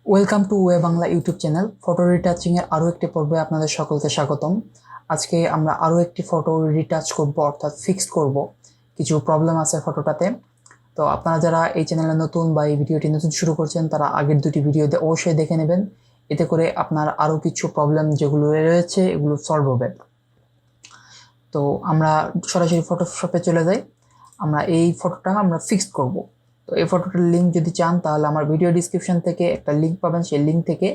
Welcome to WayBangla YouTube channel. Photo retouching এর আরো একটি পর্বে আপনাদের সকলকে স্বাগতম। আজকে আমরা আরো একটি ফটো রিটাচ করব, অর্থাৎ ফিক্সড করব। কিছু প্রবলেম আছে ফটোটাতে। তো আপনারা যারা এই চ্যানেলে নতুন বা এই ভিডিওটি নতুন শুরু করছেন তারা আগের দুটি ভিডিও অবশ্যই দেখে নেবেন। এতে করে আপনার আরো কিছু প্রবলেম যেগুলো রয়েছে এগুলো সলভ হবে। তো আমরা সরাসরি ফটোশপে চলে যাই। আমরা এই ফটোটা আমরা ফিক্সড করব। তো এই ফটোটার লিঙ্ক যদি চান তাহলে আমার ভিডিও ডিসক্রিপশন থেকে একটা লিঙ্ক পাবেন, সেই লিঙ্ক থেকে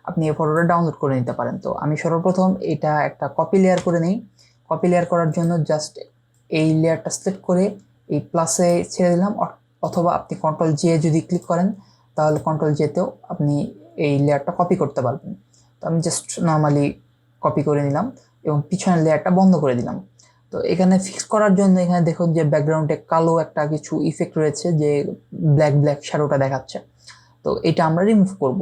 আপনি এই ফটোটা ডাউনলোড করে নিতে পারেন। তো আমি সর্বপ্রথম এটা একটা কপি লেয়ার করে নিই। কপি লেয়ার করার জন্য জাস্ট এই লেয়ারটা সিলেক্ট করে এই প্লাসে ছেড়ে দিলাম, অথবা আপনি কন্ট্রোল জে যদি ক্লিক করেন তাহলে কন্ট্রোল জেতেও আপনি এই লেয়ারটা কপি করতে পারবেন। তো আমি জাস্ট নর্মালি কপি করে নিলাম এবং পিছনের লেয়ারটা বন্ধ করে দিলাম। তো এখানে ফিক্স করার জন্য এখানে দেখুন যে ব্যাকগ্রাউন্ডে কালো একটা কিছু ইফেক্ট রয়েছে, যে ব্ল্যাক ব্ল্যাক শ্যাডোটা দেখাচ্ছে। তো এটা আমরা রিমুভ করব।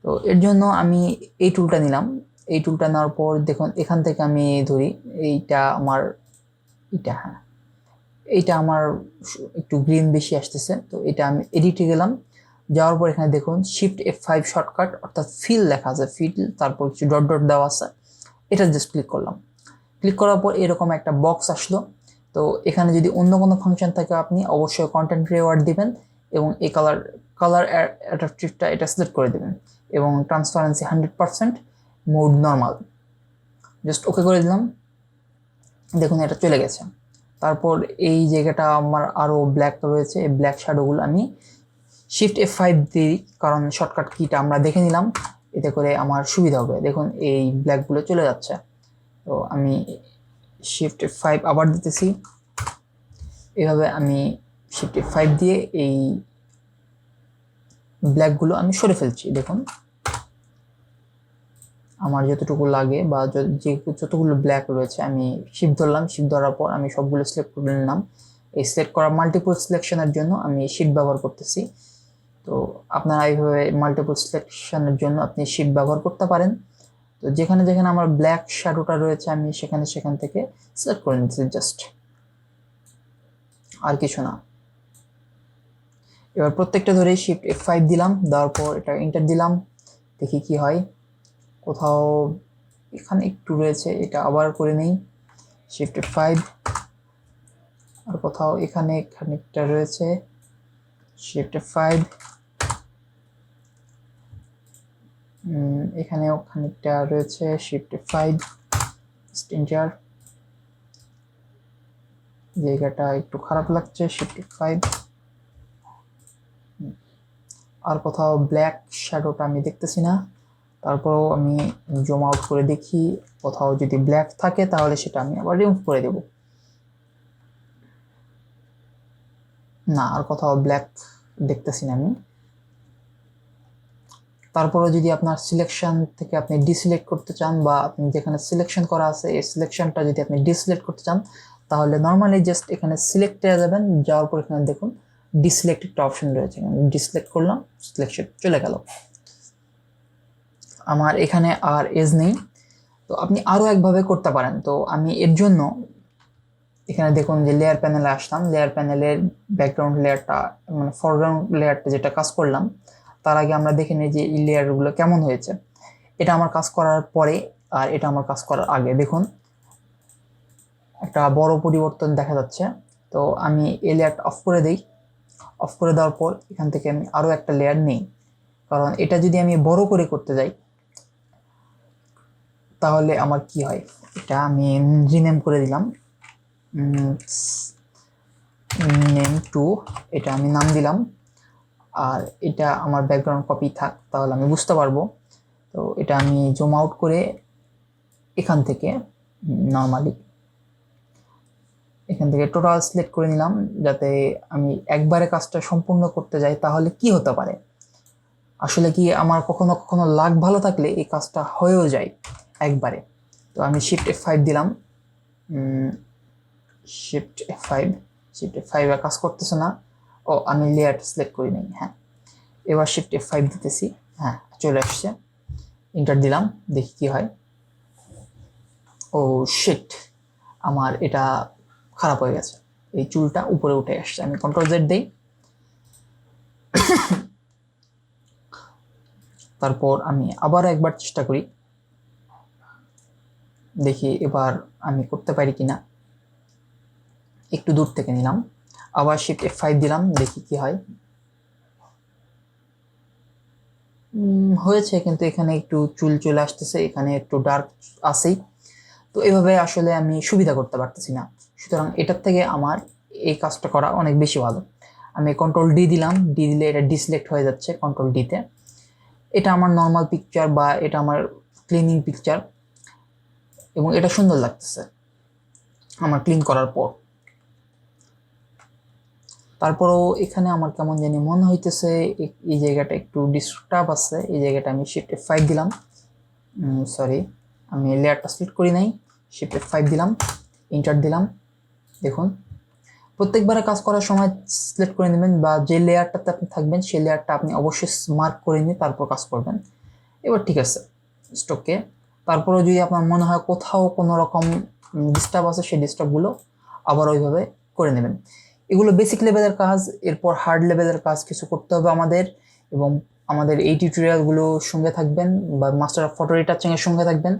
তো এর জন্য আমি এই টুলটা নিলাম। এই টুলটা নেওয়ার পর দেখুন এখান থেকে আমি ধরি এইটা আমার হ্যাঁ, এইটা আমার একটু গ্রিন বেশি আসতেছে। তো এটা আমি এডিটে গেলাম, যাওয়ার পর এখানে দেখুন শিফট F5 শর্টকাট, অর্থাৎ ফিল লেখা আছে, ফিল তারপর কিছু ডট ডট দেওয়া আছে, এটা জাস্ট ক্লিক করলাম। ক্লিক করার পর এরকম একটা বক্স আসলো। তো এখানে যদি অন্য কোনো ফাংশন থাকে আপনি অবশ্যই কন্টেন্ট রিওয়ার্ড দিবেন এবং এই কালার অ্যাডাপটিভটা এটা সিলেক্ট করে দেবেন এবং transparency 100%, mode normal, just okay করে দিলাম। দেখুন এটা চলে গেছে। তারপর এই জায়গাটা আমার আরও ব্ল্যাক রয়েছে, এই ব্ল্যাক শ্যাডোগুলো আমি শিফট F5 দিই, কারণ শর্টকাট কিটা আমরা দেখে নিলাম, এতে করে আমার সুবিধা হবে। দেখুন এই ব্ল্যাকগুলো চলে যাচ্ছে। তো আমি শিফট F5 আবার দিতেছি। এভাবে আমি শিফট F5 দিয়ে এই ব্ল্যাকগুলো আমি সরে ফেলছি। দেখুন আমার যতটুকু লাগে বা যতগুলো ব্ল্যাক রয়েছে আমি শিফট ধরলাম। শিফট ধরার পর আমি সবগুলো সিলেক্ট করে নিলাম। এই সিলেক্ট করা মাল্টিপল সিলেকশনের জন্য আমি শিফট ব্যবহার করতেছি। তো আপনারা এইভাবে মাল্টিপল সিলেকশনের জন্য আপনি শিফট ব্যবহার করতে পারেন। তো যেখানে যেখানে আমার ব্ল্যাক শ্যাডোটা রয়েছে আমি সেখান থেকে সিলেক্ট করে নিচ্ছি, জাস্ট আর কিছু না। এবার প্রত্যেকটা ধরে শিফট F5 দিলাম, দেওয়ার পর এটা এন্টার দিলাম, দেখি কি হয়। কোথাও এখানে একটু রয়েছে, এটা আবার করে নেই, শিফট F5। আর কোথাও এখানে খানিকটা রয়েছে, শিফট F5। এখানেও খানিকটা রয়েছে, শিফট F5, এন্টার। জায়গাটা একটু খারাপ লাগছে, শিফট F5। আর কোথাও ব্ল্যাক শ্যাডোটা আমি দেখতেছি না, তারপরেও আমি জুম আউট করে দেখি, কোথাও যদি ব্ল্যাক থাকে তাহলে সেটা আমি আবার রিমুভ করে দেব। না, আর কোথাও ব্ল্যাক দেখতেছি না আমি। তারপরে যদি আপনার সিলেকশন থেকে আপনি ডিসিলেক্ট করতে চান, বা আপনি যেখানে সিলেকশন করা আছে এই সিলেকশনটা যদি আপনি ডিসিলেক্ট করতে চান, তাহলে নর্মালি জাস্ট এখানে সিলেক্টে যাবেন, যাওয়ার পর এখানে দেখুন ডিসিলেক্ট একটা অপশন রয়েছে, ডিসিলেক্ট করলাম, সিলেকশন চলে গেল। আমার এখানে আর এজ নেই। তো আপনি আরও একভাবে করতে পারেন। তো আমি এর জন্য এখানে দেখুন যে লেয়ার প্যানেলে আসলাম, লেয়ার প্যানেলের ব্যাকগ্রাউন্ড লেয়ারটা মানে ফরগ্রাউন্ড লেয়ারটা যেটা কাজ করলাম, তার আগে আমরা দেখে নিই যে এই লেয়ারগুলো কেমন হয়েছে। এটা আমার কাজ করার পরে আর এটা আমার কাজ করার আগে দেখুন একটা বড় পরিবর্তন দেখা যাচ্ছে। তো আমি এই লেয়ারটা অফ করে দিই। অফ করে দেওয়ার পর এখান থেকে আমি আরও একটা লেয়ার নিই, কারণ এটা যদি আমি বড় করে করতে যাই তাহলে আমার কি হয়। এটা আমি রিনেম করে দিলাম, নেম টু, এটা আমি নাম দিলাম। আর এটা আমার ব্যাকগ্রাউন্ড কপি থাক, তাহলে আমি বুঝতে পারবো। তো এটা আমি জুম আউট করে এখান থেকে নর্মালি এখান থেকে টোটাল সিলেক্ট করে নিলাম, যাতে আমি একবারে কাজটা সম্পূর্ণ করতে যাই তাহলে কি হতে পারে। আসলে কি আমার কখনো কখনো লাক ভালো থাকলে এই কাজটা হয়েও যায় একবারে। তো আমি শিফট F5 দিলাম, শিফট F5 আর কাজ করতেছে না। ও, আমি লেয়ারটা সিলেক্ট করি নাই। হ্যাঁ, এবার শিফট F5 দিতেছি। হ্যাঁ, চলে আসছে, এন্টার দিলাম, দেখি কি হয়। ও শিট, আমার এটা খারাপ হয়ে গেছে, এই চুলটা উপরে উঠে আসছে। আমি কন্ট্রোল জেড দিই, তারপর আমি আবার একবার চেষ্টা করি, দেখি এবার আমি করতে পারি কিনা। একটু দূর থেকে নিলাম, আবার শিফট F5 দিলাম, দেখি কি হয়। হয়েছে, কিন্তু এখানে একটু চুল চলে আসতেছে, এখানে একটু ডার্ক আছেই। তো এভাবে আসলে আমি সুবিধা করতে পারতেছি না, সুতরাং এটার থেকে আমার এই কাজটা করা অনেক বেশি ভালো। আমি কন্ট্রোল ডি দিলাম, ডি দিলে এটা ডিসিলেক্ট হয়ে যাচ্ছে কন্ট্রোল ডিতে। এটা আমার নর্মাল পিকচার বা এটা আমার ক্লিনিং পিকচার, এবং এটা সুন্দর লাগতেছে আমার ক্লিন করার পর। তারপরেও এখানে আমার কেমন জানি মনে হইতেছে এই জায়গাটা একটু ডিস্টার্ব আছে, এই জায়গাটা আমি শিফট F5 দিলাম, সরি আমি লেয়ারটা সিলেক্ট করি নাই, শিফট F5 দিলাম, এন্টার দিলাম। দেখুন প্রত্যেকবারে কাজ করার সময় সিলেক্ট করে নেবেন, বা যে লেয়ারটাতে আপনি থাকবেন সেই লেয়ারটা আপনি অবশ্যই মার্ক করে নিয়ে তারপর কাজ করবেন। এবার ঠিক আছে স্টককে। তারপরেও যদি আপনার মনে হয় কোথাও কোনো রকম ডিস্টার্ব আছে, সেই ডিস্টার্বগুলো আবার ওইভাবে করে নেবেন। এগুলো বেসিক লেভেলের কাজ। এরপর হার্ড লেভেলের কাজ কিছু করতে হবে আমাদের, এবং আমাদের এই টিউটোরিয়ালগুলো সঙ্গে থাকবেন বা মাস্টার অফ ফটো রিটাচিং এর সঙ্গে থাকবেন,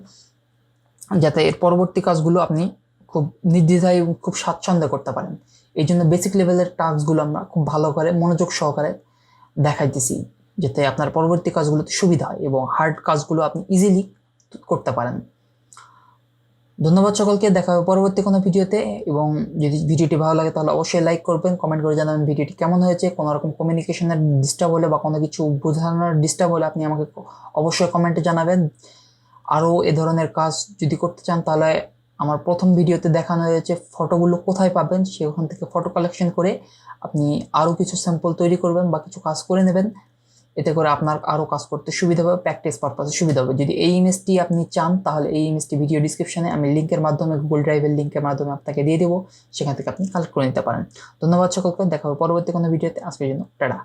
যাতে এর পরবর্তী কাজগুলো আপনি খুব নির্দ্বিধায় এবং খুব স্বাচ্ছন্দ্যে করতে পারেন। এই জন্য বেসিক লেভেলের টাস্কগুলো আমরা খুব ভালো করে মনোযোগ সহকারে দেখাইতেছি, যাতে আপনার পরবর্তী কাজগুলোতে সুবিধা হয় এবং হার্ড কাজগুলো আপনি ইজিলি করতে পারেন। ধন্যবাদ সকলকে, দেখা হবে পরবর্তী কোনো ভিডিওতে। এবং যদি ভিডিওটি ভালো লাগে তাহলে অবশ্যই লাইক করবেন, কমেন্ট করে জানাবেন ভিডিওটি কেমন হয়েছে। কোনো রকম কমিউনিকেশনের ডিস্টার্ব হলে বা কোনো কিছু বোঝানোর ডিস্টার্ব হলে আপনি আমাকে অবশ্যই কমেন্টে জানাবেন। আরও এ ধরনের কাজ যদি করতে চান তাহলে আমার প্রথম ভিডিওতে দেখানো হয়েছে ফটোগুলো কোথায় পাবেন, সেখান থেকে ফটো কালেকশন করে আপনি আরও কিছু স্যাম্পল তৈরি করবেন বা কিছু কাজ করে নেবেন। এতে করে আপনার আরও কাজ করতে সুবিধা হবে, প্র্যাকটিস পারপাসে সুবিধা হবে। যদি এই ইমেজটি আপনি চান তাহলে এই ইমেজটি ভিডিও ডিসক্রিপশনে আমি লিঙ্কের মাধ্যমে, গুগল ড্রাইভের লিঙ্কের মাধ্যমে আপনাকে দিয়ে দেবো, সেখান থেকে আপনি কালেক্ট করে নিতে পারেন। ধন্যবাদ সকলকে, দেখা হবে পরবর্তী কোনো ভিডিওতে। আজকের জন্য টাটা।